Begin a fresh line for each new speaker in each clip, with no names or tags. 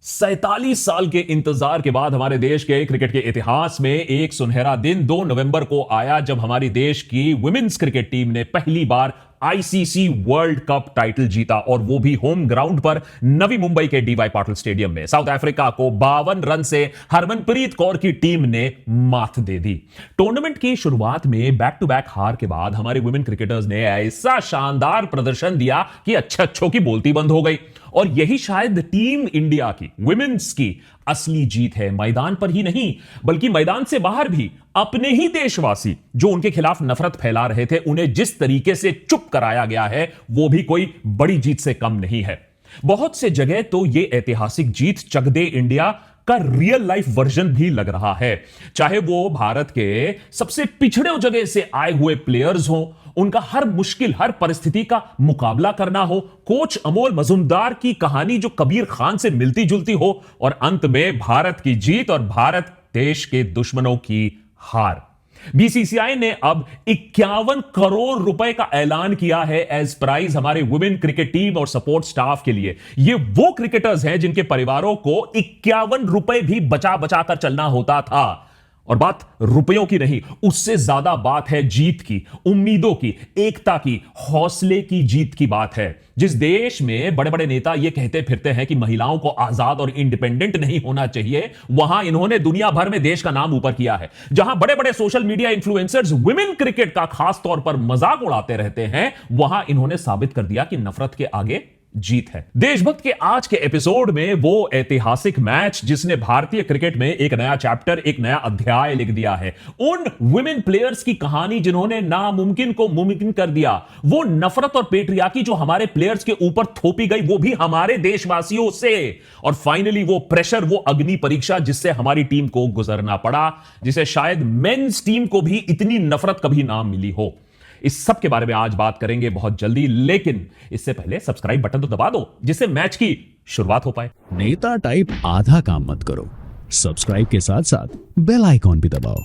47 साल के इंतजार के बाद हमारे देश के क्रिकेट के इतिहास में एक सुनहरा दिन 2 नवंबर को आया जब हमारी देश की वुमेन्स क्रिकेट टीम ने पहली बार आईसीसी वर्ल्ड कप टाइटल जीता और वो भी होम ग्राउंड पर नवी मुंबई के डीवाई पाटिल स्टेडियम में साउथ अफ्रीका को 52 रन से हरमनप्रीत कौर की टीम ने मात दे दी। टूर्नामेंट की शुरुआत में बैक टू बैक हार के बाद हमारे वुमेन क्रिकेटर्स ने ऐसा शानदार प्रदर्शन दिया कि अच्छों की बोलती बंद हो गई और यही शायद टीम इंडिया की वुमेन्स की असली जीत है। मैदान पर ही नहीं बल्कि मैदान से बाहर भी अपने ही देशवासी जो उनके खिलाफ नफरत फैला रहे थे उन्हें जिस तरीके से चुप कराया गया है वो भी कोई बड़ी जीत से कम नहीं है। बहुत से जगह तो ये ऐतिहासिक जीत चक दे इंडिया का रियल लाइफ वर्जन भी लग रहा है। चाहे वो भारत के सबसे पिछड़े जगह से आए हुए प्लेयर्स हों, उनका हर मुश्किल हर परिस्थिति का मुकाबला करना हो, कोच अमोल मजूमदार की कहानी जो कबीर खान से मिलती जुलती हो और अंत में भारत की जीत और भारत देश के दुश्मनों की हार। बीसीसीआई ने अब 51 करोड़ रुपए का ऐलान किया है एज प्राइज हमारे वुमेन क्रिकेट टीम और सपोर्ट स्टाफ के लिए। ये वो क्रिकेटर्स हैं जिनके परिवारों को 51 रुपए भी बचा बचा कर चलना होता था। और बात रुपयों की नहीं, उससे ज्यादा बात है जीत की, उम्मीदों की, एकता की, हौसले की जीत की बात है। जिस देश में बड़े बड़े नेता यह कहते फिरते हैं कि महिलाओं को आजाद और इंडिपेंडेंट नहीं होना चाहिए, वहां इन्होंने दुनिया भर में देश का नाम ऊपर किया है। जहां बड़े बड़े social media influencers women cricket का खास तौर पर मजाक उड़ाते रहते हैं, वहां इन्होंने साबित कर दिया कि नफरत के आगे जीत है। देशभक्त के आज के एपिसोड में वो ऐतिहासिक मैच जिसने भारतीय क्रिकेट में एक नया चैप्टर, एक नया अध्याय लिख दिया है। उन वुमेन प्लेयर्स की कहानी जिन्होंने नामुमकिन को मुमकिन कर दिया। वो नफरत और पेट्रियार्की जो हमारे प्लेयर्स के ऊपर थोपी गई वो भी हमारे देशवासियों से। और फाइनली वो प्रेशर, वो अग्नि परीक्षा जिससे हमारी टीम को गुजरना पड़ा, जिसे शायद मेंस टीम को भी इतनी नफरत कभी ना मिली हो। इस सब के बारे में आज बात करेंगे बहुत जल्दी, लेकिन इससे पहले सब्सक्राइब बटन तो दबा दो जिससे मैच की शुरुआत हो पाए।
नेता टाइप आधा काम मत करो, सब्सक्राइब के साथ साथ बेल आइकॉन भी दबाओ।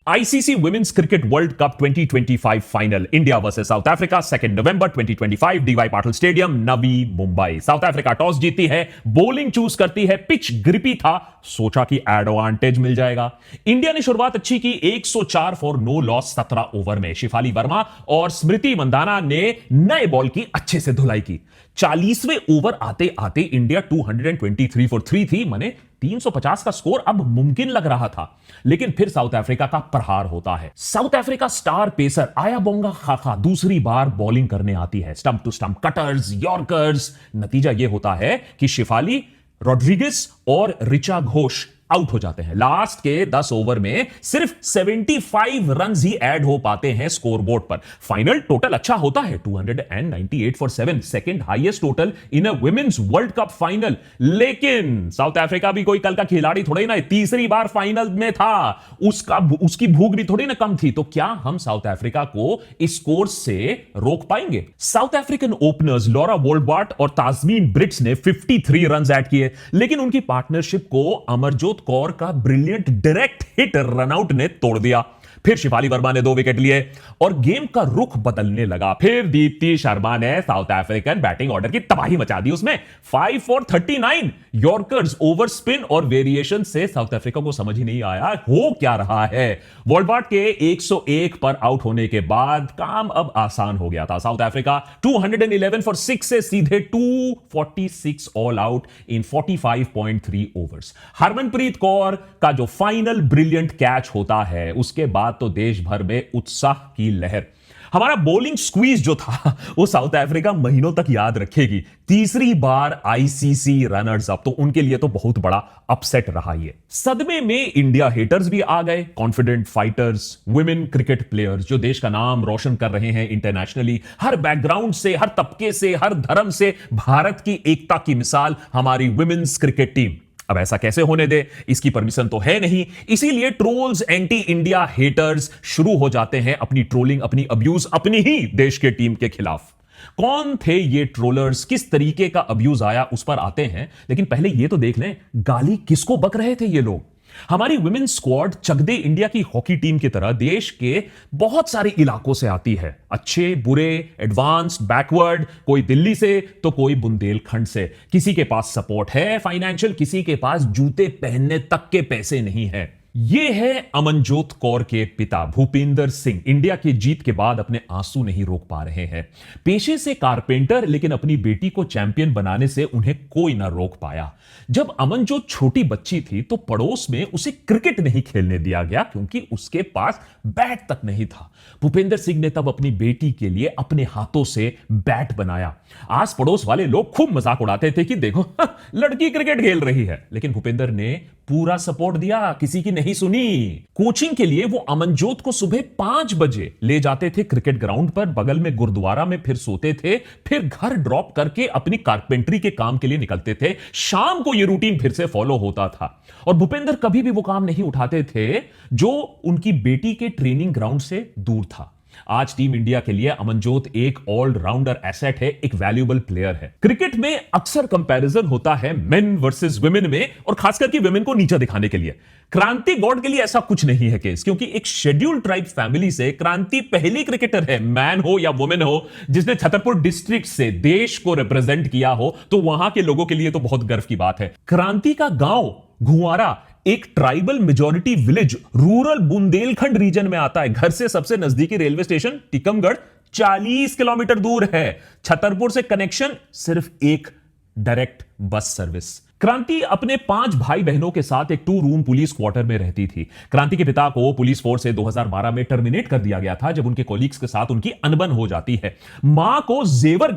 ICC women's cricket world cup 2025 final, India versus South Africa, 2 नवंबर 2025, DY Patil stadium, Navi Mumbai. South Africa toss जीती है, बॉलिंग चूज करती है, पिच ग्रिपी था, सोचा कि एडवांटेज मिल जाएगा। इंडिया ने शुरुआत अच्छी की, 104 फॉर नो लॉस 17 ओवर में। शिफाली वर्मा और स्मृति मंदाना ने नए बॉल की अच्छे से धुलाई की। 40वें ओवर आते आते इंडिया 223 फॉर 3 थी, माने 350 का स्कोर अब मुमकिन लग रहा था। लेकिन फिर साउथ अफ्रीका का प्रहार होता है। South Africa star pacer Ayabonga Khaka दूसरी बार बॉलिंग करने आती है। Stump to stump cutters, yorkers. नतीजा यह होता है कि शिफाली, रॉड्रिगेज और रिचा घोष आउट हो जाते हैं। लास्ट के 10 ओवर में सिर्फ 75 रन ही ऐड हो पाते हैं स्कोरबोर्ड पर। फाइनल टोटल अच्छा होता है, 298 for 7, second highest total in a women's world cup final. लेकिन साउथ अफ्रीका भी कोई कल का खिलाड़ी थोड़ा ही ना, तीसरी बार फाइनल में था, उसकी भूख भी थोड़ी ना कम थी। तो क्या हम साउथ अफ्रीका को इस स्कोर से रोक पाएंगे? साउथ अफ्रीकन ओपनर्स लॉरा वोल्डवार्ट और ताजमीन ब्रिट्स ने 53 रन ऐड किए, लेकिन उनकी पार्टनरशिप को अमरजोत कौर का ब्रिलियंट डायरेक्ट हिट रनआउट ने तोड़ दिया। फिर शिफाली वर्मा ने 2 विकेट लिए और गेम का रुख बदलने लगा। फिर दीप्ति शर्मा ने साउथ अफ्रीकन बैटिंग ऑर्डर की तबाही मचा दी। उसमें 5 फॉर 39 यॉर्कर्स, ओवर स्पिन और वेरिएशन से साउथ अफ्रीका को समझ ही नहीं आया हो क्या रहा है। वॉल्डवार्ट के 101 पर आउट होने के बाद काम अब आसान हो गया था। साउथ अफ्रीका 211 फॉर 6 से सीधे 246 all out in 45.3 overs. Harmanpreet Kaur का जो फाइनल ब्रिलियंट कैच होता है, उसके बाद तो देश भर में उत्साह की लहर। हमारा बॉलिंग स्क्वीज जो था वो साउथ अफ्रीका महीनों तक याद रखेगी। तीसरी बार आईसीसी रनर्स अप, तो उनके लिए तो बहुत बड़ा अपसेट रहा ये। सदमे में इंडिया हेटर्स भी आ गए, confident fighters, women cricket players जो देश का नाम रोशन कर रहे हैं इंटरनेशनली। हर बैकग्राउंड से, हर तबके से, हर धर्म से भारत की एकता की मिसाल हमारी वुमेन्स क्रिकेट टीम। अब ऐसा कैसे होने दे, इसकी परमिशन तो है नहीं। इसीलिए ट्रोल्स, एंटी इंडिया हेटर्स शुरू हो जाते हैं अपनी ट्रोलिंग, अपनी अब्यूज अपनी ही देश के टीम के खिलाफ। कौन थे ये ट्रोलर्स, किस तरीके का अब्यूज आया, उस पर आते हैं। लेकिन पहले ये तो देख लें गाली किसको बक रहे थे ये लोग। हमारी वुमेन स्क्वाड चक दे इंडिया की हॉकी टीम की तरह देश के बहुत सारे इलाकों से आती है, अच्छे बुरे, एडवांस्ड, बैकवर्ड, कोई दिल्ली से तो कोई बुंदेलखंड से। किसी के पास सपोर्ट है फाइनेंशियल, किसी के पास जूते पहनने तक के पैसे नहीं है। ये है अमनजोत कौर के पिता भूपेंद्र सिंह। इंडिया की जीत के बाद अपने आंसू नहीं रोक पा रहे हैं। पेशे से कारपेंटर, लेकिन अपनी बेटी को चैंपियन बनाने से उन्हें कोई ना रोक पाया। जब अमनजोत छोटी बच्ची थी तो पड़ोस में उसे क्रिकेट नहीं खेलने दिया गया क्योंकि उसके पास बैट तक नहीं था। भूपेंद्र सिंह ने तब अपनी बेटी के लिए अपने हाथों से बैट बनाया। आस पड़ोस वाले लोग खूब मजाक उड़ाते थे कि देखो लड़की क्रिकेट खेल रही है, लेकिन भूपेंद्र ने पूरा सपोर्ट दिया, किसी की नहीं सुनी। कोचिंग के लिए वो अमनजोत को सुबह 5 बजे ले जाते थे क्रिकेट ग्राउंड पर, बगल में गुरुद्वारा में फिर सोते थे, फिर घर ड्रॉप करके अपनी कारपेंटरी के काम के लिए निकलते थे। शाम को ये रूटीन फिर से फॉलो होता था और भूपेंद्र कभी भी वो काम नहीं उठाते थे जो उनकी बेटी के ट्रेनिंग ग्राउंड से दूर था। आज टीम इंडिया के लिए अमनजोत एक ऑलराउंडर एसेट है, एक वैल्यूएबल प्लेयर है। क्रिकेट में अक्सर कंपैरिजन होता है मेन वर्सेस वुमेन में, और खासकर कि वुमेन को नीचा दिखाने के लिए। क्रांति गॉड के लिए ऐसा कुछ नहीं है केस, क्योंकि एक शेड्यूल्ड ट्राइब फैमिली से क्रांति पहली क्रिकेटर है, मैन हो या वुमेन हो, जिसने छतरपुर डिस्ट्रिक्ट से देश को रिप्रेजेंट किया हो, तो वहां के लोगों के लिए तो बहुत गर्व की बात है। क्रांति का गांव घुआरा एक tribal majority village rural Bundelkhand region में आता है। घर से सबसे नजदीकी रेलवे स्टेशन टीकमगढ़ 40 किलोमीटर दूर है। छतरपुर से कनेक्शन सिर्फ एक डायरेक्ट बस सर्विस। क्रांति अपने 5 भाई बहनों के साथ एक 2 रूम पुलिस क्वार्टर में रहती थी। क्रांति के पिता को पुलिस फोर्स से 2012 में टर्मिनेट कर दिया गया था जब उनके कोलीग्स के साथ उनकी अनबन हो जाती है। मां को जेवर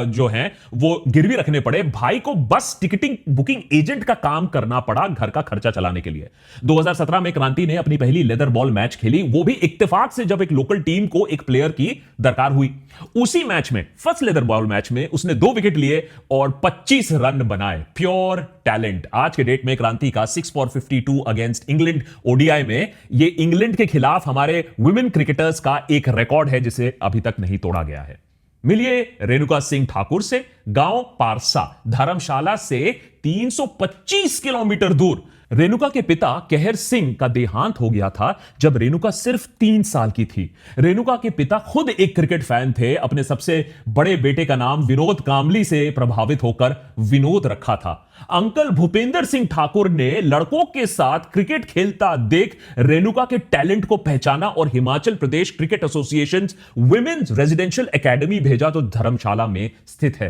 जो है वो गिरवी रखने पड़े। भाई को बस टिकटिंग बुकिंग एजेंट का काम करना पड़ा घर का खर्चा चलाने के लिए। 2017 में क्रांति ने अपनी पहली लेदर बॉल मैच खेली, वो भी इत्तेफाक से जब एक लोकल टीम को एक प्लेयर की दरकार हुई। उसी मैच में, फर्स्ट लेदर बॉल मैच में, उसने 2 विकेट लिए और 25 रन बनाए। Pure talent. आज के डेट में क्रांति का 6 for 52 अगेंस्ट इंग्लैंड ओडीआई में, ये इंग्लैंड के खिलाफ हमारे वुमेन क्रिकेटर्स का एक रिकॉर्ड है जिसे अभी तक नहीं तोड़ा गया है। मिलिए रेणुका सिंह ठाकुर से, गांव पारसा, धर्मशाला से 325 किलोमीटर दूर। रेणुका के पिता कहर सिंह का देहांत हो गया था जब रेणुका सिर्फ 3 साल की थी। रेणुका के पिता खुद एक क्रिकेट फैन थे। अपने सबसे बड़े बेटे का नाम विनोद कामली से प्रभावित होकर विनोद रखा था। अंकल भूपेंद्र सिंह ठाकुर ने लड़कों के साथ क्रिकेट खेलता देख रेणुका के टैलेंट को पहचाना और Himachal Pradesh cricket association women's residential academy भेजा, जो धर्मशाला में स्थित है।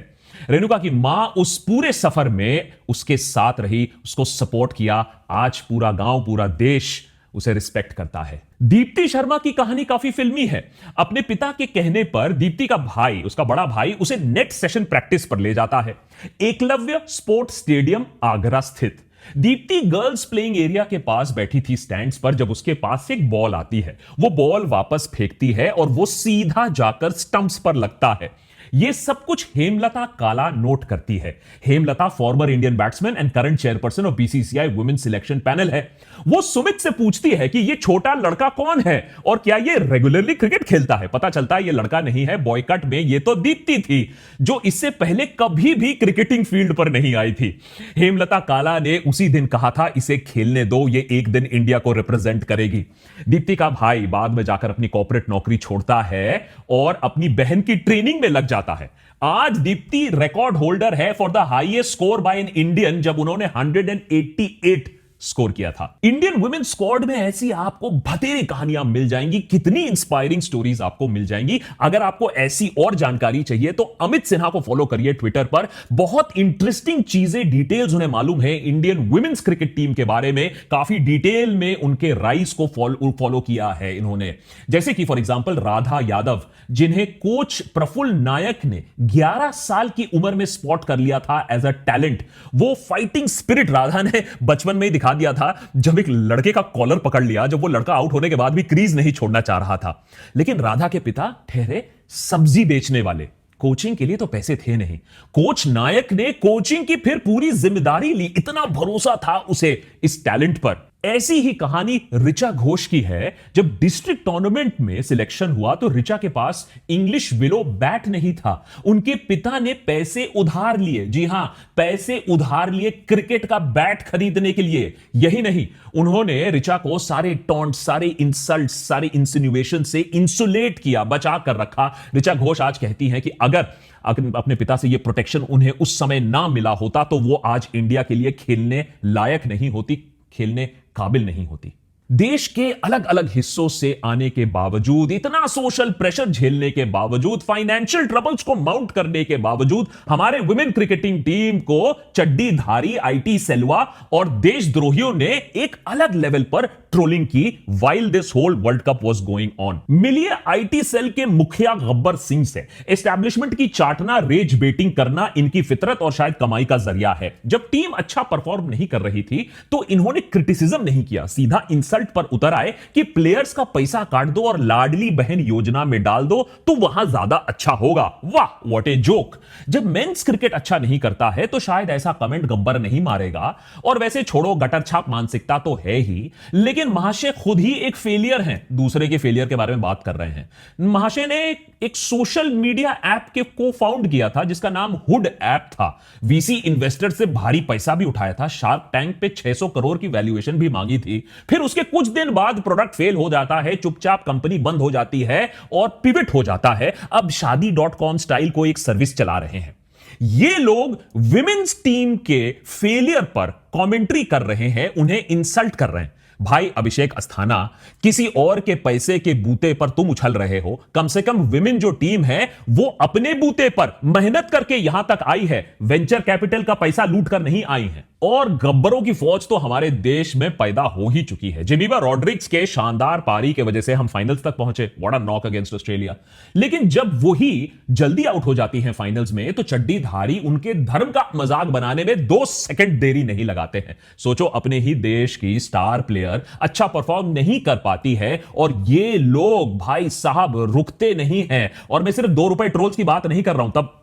रेणुका की मां उस पूरे सफर में उसके साथ रही, उसको सपोर्ट किया। आज पूरा गांव, पूरा देश उसे रिस्पेक्ट करता है। दीप्ति शर्मा की कहानी काफी फिल्मी है। अपने पिता के कहने पर दीप्ति का भाई, उसका बड़ा भाई, उसे नेट सेशन प्रैक्टिस पर ले जाता है, एकलव्य स्पोर्ट्स स्टेडियम आगरा स्थित। दीप्ति गर्ल्स प्लेइंग एरिया के पास बैठी थी स्टैंड्स पर जब उसके पास से एक बॉल आती है। वो बॉल वापस फेंकती है और वो सीधा जाकर स्टंप्स पर लगता है। ये सब कुछ हेमलता काला नोट करती है। Hemlata former Indian batsman and current chairperson of BCCI women selection panel है। वो सुमित से पूछती है कि ये छोटा लड़का कौन है और क्या ये रेगुलरली क्रिकेट खेलता है। पता चलता है ये लड़का नहीं है, बॉयकट में ये तो दीप्ति थी जो इससे पहले कभी भी क्रिकेटिंग फील्ड पर नहीं आई थी। हेमलता काला ने उसी दिन कहा था इसे खेलने दो, ये एक दिन इंडिया को रिप्रेजेंट करेगी। दीप्ति का भाई बाद में जाकर अपनी कॉर्पोरेट नौकरी छोड़ता है और अपनी बहन की ट्रेनिंग में लग जाता है। आज दीप्ति रिकॉर्ड होल्डर है for the highest score bye an Indian, जब उन्होंने 188 स्कोर किया था। इंडियन वुमेन स्क्वाड में ऐसी आपको बतेरी कहानियां मिल जाएंगी, कितनी इंस्पायरिंग स्टोरीज आपको मिल जाएंगी। अगर आपको ऐसी और जानकारी चाहिए तो अमित सिन्हा को फॉलो करिए ट्विटर पर। बहुत इंटरेस्टिंग चीजें, डिटेल्स उन्हें मालूम है इंडियन वुमेन्स क्रिकेट टीम के बारे में। काफी डिटेल में उनके राइज को फॉलो किया है इन्होंने। जैसे कि फॉर एग्जांपल राधा यादव, जिन्हें कोच प्रफुल्ल नायक ने 11 साल की उम्र में स्पॉट कर लिया था एज अ टैलेंट। वो फाइटिंग स्पिरिट राधा ने बचपन में ही दिखा दिया था जब एक लड़के का कॉलर पकड़ लिया, जब वो लड़का आउट होने के बाद भी क्रीज नहीं छोड़ना चाह रहा था। लेकिन राधा के पिता ठहरे सब्जी बेचने वाले, कोचिंग के लिए तो पैसे थे नहीं। कोच नायक ने कोचिंग की फिर पूरी जिम्मेदारी ली, इतना भरोसा था उसे इस टैलेंट पर। ऐसी ही कहानी ऋचा घोष की है। जब डिस्ट्रिक्ट टूर्नामेंट में सिलेक्शन हुआ तो ऋचा के पास इंग्लिश विलो बैट नहीं था। उनके पिता ने पैसे उधार लिए, जी हां, पैसे उधार लिए क्रिकेट का बैट खरीदने के लिए। यही नहीं, उन्होंने ऋचा को सारे टॉन्ट, सारे इंसल्ट, सारे इंसिनुएशन से इंसुलेट किया, बचा कर रखा। ऋचा घोष आज कहती हैं कि अगर अपने पिता से यह प्रोटेक्शन उन्हें उस समय ना मिला होता तो वो आज इंडिया के लिए खेलने लायक नहीं होती, खेलने काबिल नहीं होती। देश के अलग अलग हिस्सों से आने के बावजूद, इतना सोशल प्रेशर झेलने के बावजूद, फाइनेंशियल ट्रबल्स को माउंट करने के बावजूद, हमारे वुमेन क्रिकेटिंग टीम को चड्डीधारी, आईटी सेलवा और देशद्रोहियों ने एक अलग लेवल पर ट्रोलिंग की while this whole world cup was going on. मिलिए आईटी सेल के मुखिया गब्बर सिंह से। एस्टैब्लिशमेंट की चाटना, रेज बेटिंग करना इनकी फितरत और शायद कमाई का जरिया है। जब टीम अच्छा परफॉर्म नहीं कर रही थी तो इन्होंने क्रिटिसिज्म नहीं किया, सीधा इंसल्ट पर उतर आए कि प्लेयर्स का पैसा काट दो और लाडली बहन योजना में डाल दो तो वहां ज्यादा अच्छा होगा। वाह, व्हाट ए जोक। जब मेंस क्रिकेट अच्छा नहीं करता है तो शायद ऐसा कमेंट गब्बर नहीं मारेगा। और वैसे छोड़ो, गटर छाप मानसिकता तो है ही, लेकिन महाशय खुद ही एक फेलियर हैं। दूसरे के फेलियर के बारे में बात कर रहे हैं। महाशय ने एक सोशल मीडिया ऐप के को फाउंड किया था जिसका नाम हुड ऐप था। वीसी इन्वेस्टर से भारी पैसा भी उठाया था, शार्क टैंक पे 600 करोड़ की वैल्यूएशन भी मांगी थी। फिर उसके कुछ दिन बाद प्रोडक्ट फेल हो जाता है, चुपचाप कंपनी बंद हो जाती है और पिवट हो जाता है। अब शादी.com स्टाइल को एक सर्विस चला रहे हैं। ये लोग विमेन्स टीम के फेलियर पर कमेंट्री कर रहे हैं, उन्हें इंसल्ट कर रहे हैं। भाई अभिषेक अस्थाना, किसी और के पैसे के बूते पर तुम उछल रहे हो। कम से कम विमेन जो टीम है वो अपने बूते पर मेहनत करके यहां तक आई है, वेंचर कैपिटल का पैसा लूट कर नहीं आई है। और गब्बरों की फौज तो हमारे देश में पैदा हो ही चुकी है। जेमिमा रॉड्रिग्स के शानदार पारी के वजह से हम फाइनल्स तक पहुंचे, what a knock against Australia. लेकिन जब वही जल्दी आउट हो जाती हैं फाइनल्स में तो चड्डीधारी उनके धर्म का मजाक बनाने में 2 सेकंड देरी नहीं लगाते हैं। सोचो, अपने ही देश की स्टार प्लेयर अच्छा परफॉर्म नहीं कर पाती है और ये लोग भाई साहब रुकते नहीं हैं। और मैं सिर्फ 2 रुपए ट्रोल्स की बात नहीं कर रहा हूं, तब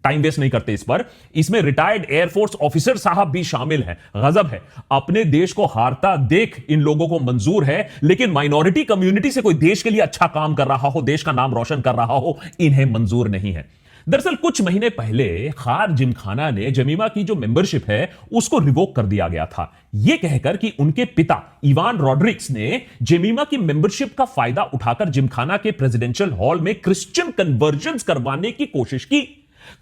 टाइम वेस्ट नहीं करते इस पर। इसमें रिटायर्ड एयरफोर्स ऑफिसर साहब भी शामिल हैं। गजब है, अपने देश को हारता देख इन लोगों को मंजूर है, लेकिन माइनॉरिटी कम्युनिटी से कोई देश के लिए अच्छा काम कर रहा हो, देश का नाम रोशन कर रहा हो, इन्हें मंजूर नहीं है। दरअसल कुछ महीने पहले खार जिमखाना ने जेमिमा की जो मेंबरशिप है उसको रिवोक कर दिया गया था, यह कहकर कि उनके पिता इवान रॉड्रिग्स ने जेमिमा की मेंबरशिप का फायदा उठाकर जिमखाना के प्रेसिडेंशियल हॉल में क्रिश्चियन कन्वर्जन करवाने की कोशिश की।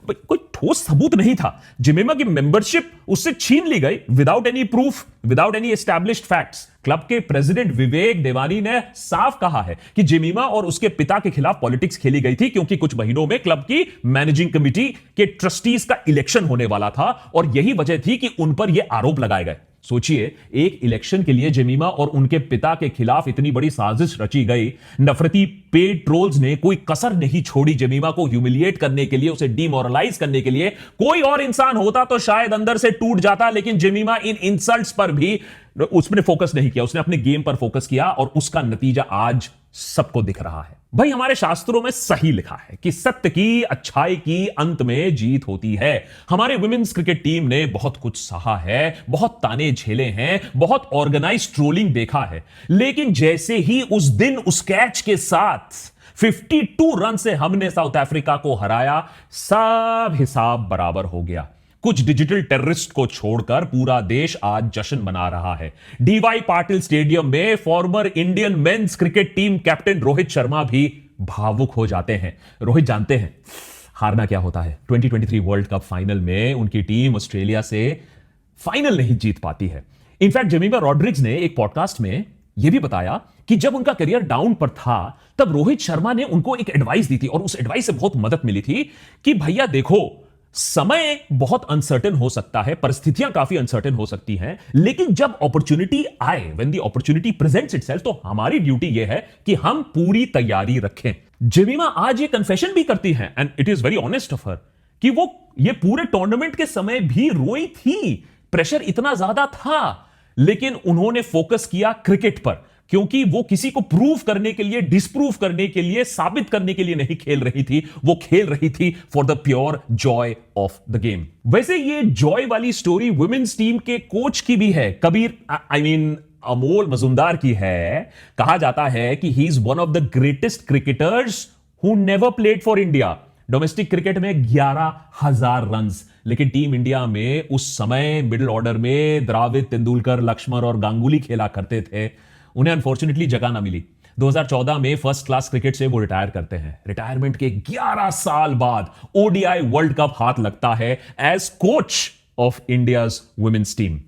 कोई ठोस सबूत नहीं था। जेमिमा की मेंबरशिप उससे छीन ली गई without any proof, without any established facts. Club के प्रेसिडेंट विवेक देवानी ने साफ कहा है कि जेमिमा और उसके पिता के खिलाफ पॉलिटिक्स खेली गई थी क्योंकि कुछ महीनों में क्लब की मैनेजिंग कमेटी के ट्रस्टीज का इलेक्शन होने वाला था और यही वजह थी कि उन पर यह आरोप लगाए गए। सोचिए, एक इलेक्शन के लिए जेमिमा और उनके पिता के खिलाफ इतनी बड़ी साजिश रची गई। नफरती पेड ट्रोल्स ने कोई कसर नहीं छोड़ी जेमिमा को ह्यूमिलिएट करने के लिए, उसे डिमोरलाइज करने के लिए। कोई और इंसान होता तो शायद अंदर से टूट जाता, लेकिन जेमिमा इन इंसल्ट्स पर भी उसने फोकस नहीं किया, उसने अपने गेम पर फोकस किया और उसका नतीजा आज सबको दिख रहा है। भाई हमारे शास्त्रों में सही लिखा है कि सत्य की, अच्छाई की अंत में जीत होती है। हमारे वुमेन्स क्रिकेट टीम ने बहुत कुछ सहा है, बहुत ताने झेले हैं, बहुत ऑर्गेनाइज ट्रोलिंग देखा है, लेकिन जैसे ही उस दिन उस कैच के साथ 52 रन से हमने साउथ अफ्रीका को हराया, सब हिसाब बराबर हो गया। कुछ डिजिटल टेररिस्ट को छोड़कर पूरा देश आज जश्न मना रहा है। डीवाई पाटिल स्टेडियम में former Indian men's cricket team captain Rohit Sharma भी भावुक हो जाते हैं। रोहित जानते हैं हारना क्या होता है। 2023 वर्ल्ड कप फाइनल में उनकी टीम ऑस्ट्रेलिया से फाइनल नहीं जीत पाती है। इनफैक्ट जेमिमा रॉड्रिग्स ने एक पॉडकास्ट में यह भी बताया कि जब उनका करियर डाउन पर था तब रोहित शर्मा ने उनको एक एडवाइस दी थी और उस एडवाइस से बहुत मदद मिली थी कि भैया देखो, समय बहुत अनसर्टेन हो सकता है, परिस्थितियां काफी अनसर्टेन हो सकती हैं, लेकिन जब अपॉर्चुनिटी आए, when the opportunity presents itself, तो हमारी ड्यूटी यह है कि हम पूरी तैयारी रखें। जेमिमा आज ये कन्फेशन भी करती हैं, and it is very honest of her, कि वो ये पूरे टूर्नामेंट के समय भी रोई थी। प्रेशर इतना ज्यादा था, लेकिन उन्होंने फोकस किया क्रिकेट पर, क्योंकि वो किसी को प्रूव करने के लिए, डिसप्रूव करने के लिए, साबित करने के लिए नहीं खेल रही थी, वो खेल रही थी for the pure Joy of the game. वैसे ये जॉय वाली स्टोरी वुमेन्स टीम के कोच की भी है, कबीर अमोल मजुमदार की है। कहा जाता है कि he is one of the greatest cricketers who never played for India. Domestic cricket में 11,000 रन्स, लेकिन टीम इंडिया में उस समय मिडिल ऑर्डर में द्राविड, तेंदुलकर, लक्ष्मण और गांगुली खेला करते थे। उन्हें अनफॉर्चुनेटली जगह ना मिली। 2014 में फर्स्ट क्लास क्रिकेट से वो रिटायर करते हैं। रिटायरमेंट के 11 साल बाद ओडीआई वर्ल्ड कप हाथ लगता है as coach of India's women's team.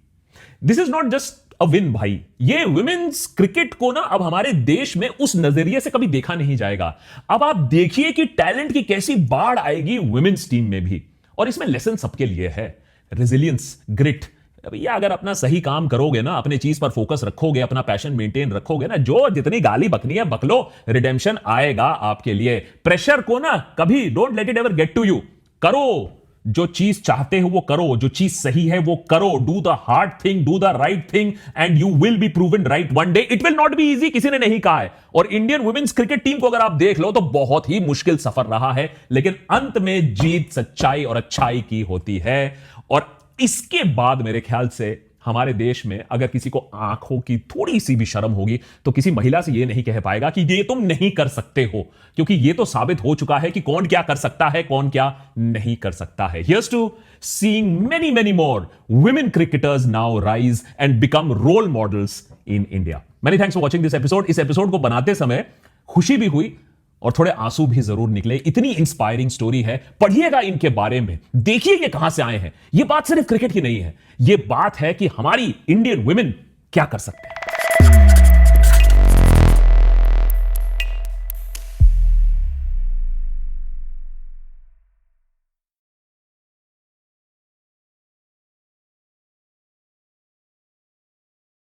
This is not just a win भाई, ये वुमेन्स क्रिकेट को ना अब हमारे देश में उस नजरिए से कभी देखा नहीं जाएगा। अब आप देखिए कि टैलेंट की कैसी बाढ़ आएगी वुमेन्स टीम में भी, और इसमें लेसन सबके लिए है। Resilience, grit. भैया अगर अपना सही काम करोगे ना, अपने चीज पर फोकस रखोगे, अपना पैशन मेंटेन रखोगे ना, जो जितनी गाली बकनी है बक लो, रिडेम्पशन आएगा आपके लिए। प्रेशर को ना कभी don't let it ever get to you. करो, जो चीज चाहते हो वो करो, जो चीज सही है वो करो। Do the hard thing, do the right thing and you will be proven right one day. It will not be easy, किसी ने नहीं कहा है। और इंडियन वुमेन्स क्रिकेट टीम को अगर आप देख लो तो बहुत ही मुश्किल सफर रहा है, लेकिन अंत में जीत सच्चाई और अच्छाई की होती है। और इसके बाद मेरे ख्याल से हमारे देश में अगर किसी को आंखों की थोड़ी सी भी शर्म होगी तो किसी महिला से यह नहीं कह पाएगा कि ये तुम नहीं कर सकते हो, क्योंकि यह तो साबित हो चुका है कि कौन क्या कर सकता है, कौन क्या नहीं कर सकता है। Here's to seeing many more women cricketers now rise and become role models in India. Many thanks for watching this episode. इस एपिसोड को बनाते समय खुशी भी हुई और थोड़े आंसू भी जरूर निकले। इतनी इंस्पायरिंग स्टोरी है, पढ़िएगा इनके बारे में, देखिए ये कहां से आए हैं। ये बात सिर्फ क्रिकेट की नहीं है, ये बात है कि हमारी इंडियन वुमेन क्या कर सकते हैं।